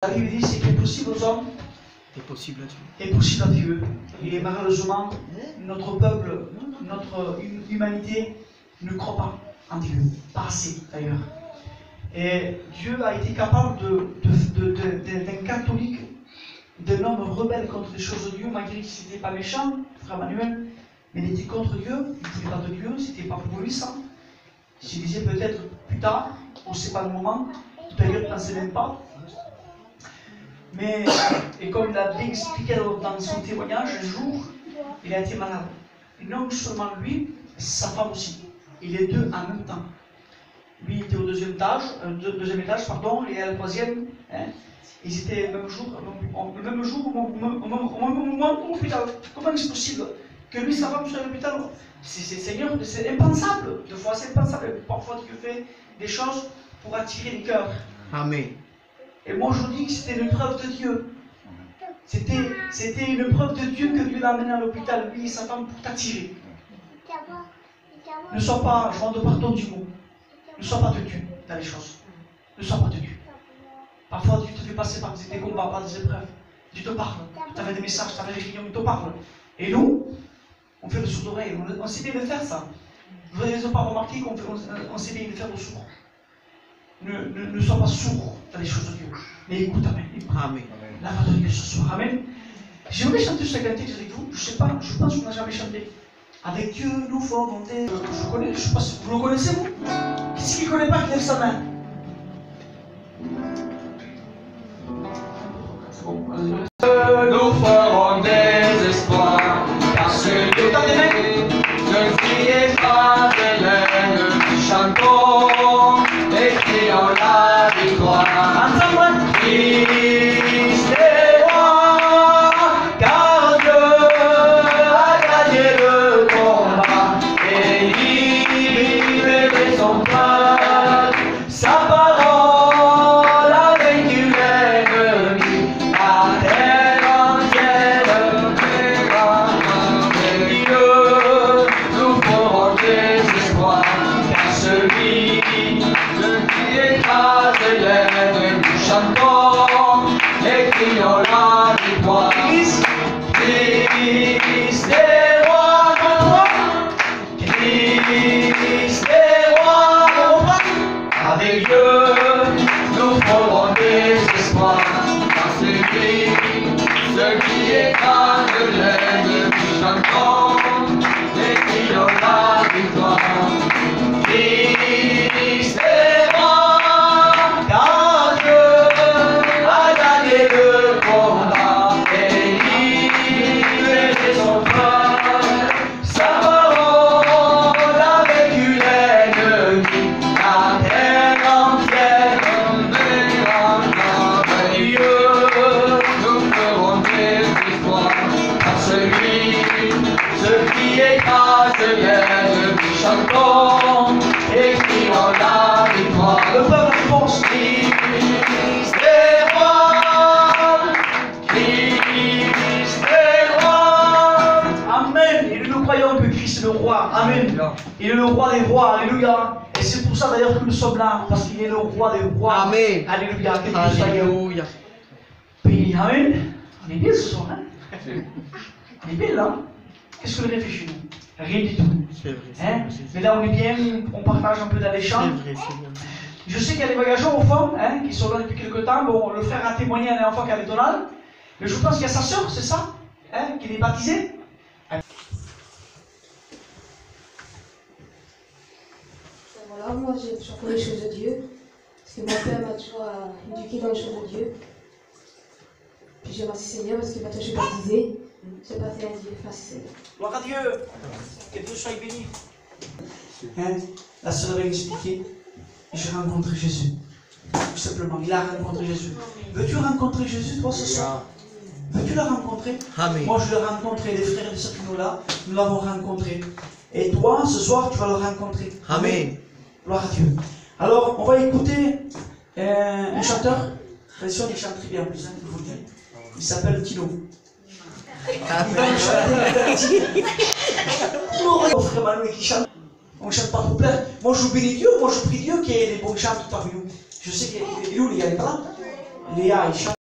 La Bible dit ce qui est possible aux hommes est possible à Dieu. est possible à Dieu. Et malheureusement, notre peuple, notre humanité ne croit pas en Dieu. Pas assez d'ailleurs. Et Dieu a été capable d'un catholique, d'un homme rebelle contre les choses de Dieu, malgré qu'il n'était pas méchant, frère Manuel, mais il était contre Dieu, il ne voulait pas de Dieu, c'était pas pour lui ça. Il se disait peut-être plus tard, ou c'est pas le moment, d'ailleurs il ne pensait même pas. Mais, et comme il a bien expliqué dans son témoignage, un jour, il a été malade. Et non seulement lui, sa femme aussi. Et les deux en même temps. Lui était au deuxième étage, et elle au troisième. Hein. Ils étaient le même jour au même hôpital. Comment est-ce possible que lui et sa femme soient à l'hôpital? Seigneur, c'est impensable. Des fois, c'est impensable. Parfois, Dieu fait des choses pour attirer les cœurs. Amen. Et moi, je dis que c'était une preuve de Dieu. C'était une preuve de Dieu que Dieu l'a amené à l'hôpital, lui et sa femme, pour t'attirer. Ne sois pas, je demande pardon du mot, ne sois pas têtu dans les choses. Ne sois pas têtu. Parfois, Dieu te fait passer par des combats, par des épreuves. Dieu te parle. Tu avais des messages, tu avais des réunions, il te parle. Et nous, on fait le sourd d'oreille. On sait bien de faire ça. Vous n'avez pas remarqué qu'on sait bien de faire le sourd. Ne sois pas sourd dans les choses de Dieu. Mais écoute, amen. Amen. La parole de Dieu ce soir. Amen. J'aimerais chanter ce cantique avec vous. Je ne sais pas, je pense qu'on n'a jamais chanté. Avec Dieu, nous formons des. Je connais, je ne sais pas si vous le connaissez, vous. Qui c'est qui ne connaît pas qui lève sa main? C'est bon, allez. Nous ferons des espoirs, car celui qui ne criait pas de l'aide, nous chantons et crions la victoire. Ensemble, Christ est roi, car Dieu a gagné le combat et libéré son peuple. Sa parole a vaincu l'ennemi, la terre entière verra merveilleux. Nous ferons des espoirs, car celui qui écrase l'ennemi, nous chantons et crions la victoire. Christ est roi, Christ est roi. Avec Dieu, nous ferons des espoirs, car celui qui écrase l'ennemi, nous chantons et crions la victoire. Christ est roi, car Dieu a gagné le combat et libéré son peuple. Sa parole a vaincu l'ennemi, la terre entière verra merveilleux. Nous ferons des espoirs, car celui qui écrase l'ennemi, chantons et crions la victoire. le peuple réponse. Christ est roi, Christ est roi. Amen. Et nous croyons que Christ est le roi. Amen. Il est le roi des rois. Alléluia. Et c'est pour ça d'ailleurs que nous sommes là. Parce qu'il est le roi des rois. Amen. Alléluia. Que Dieu soit Alléluia. béni. Amen. On est bien ce soir. Hein? On est bien là. Qu'est-ce que vous réfléchissez? Rien du tout. C'est vrai. Hein? Mais là on est bien. On partage un peu dans les C'est chants. vrai, Seigneur. Je sais qu'il y a des voyageurs au fond, hein, qui sont là depuis quelques temps. Bon, le frère a témoigné la dernière fois qu'avec Donald. Mais je pense qu'il y a sa sœur, c'est ça, hein, qui est baptisée. Voilà, moi j'ai toujours fait les choses de Dieu, parce que mon père m'a toujours éduqué dans les choses de Dieu. Puis j'ai remercié Seigneur parce que maintenant je suis baptisée. J'ai pas fait à Dieu, merci Seigneur. Gloire à Dieu. Que Dieu soit béni. Hein, la sœur avait expliqué. J'ai rencontré Jésus. Tout simplement, il a rencontré Jésus. Veux-tu rencontrer Jésus toi ce soir? Veux-tu le rencontrer? Amen. Moi je l'ai rencontré, les frères et les sœurs qui sont là, nous l'avons rencontré. Et toi, ce soir, tu vas le rencontrer. Amen. Gloire à Dieu. Alors, on va écouter un chanteur. Attention, il chante très bien en plus, hein, je vous le dis. Il s'appelle Tino. Amen. Mon frère Manuel qui chante. On ne chante pas pour plaire. Moi je bénis Dieu, moi je prie Dieu qu'il y ait des bons chants parmi nous. Je sais qu'il y a des là. Léa, il chante.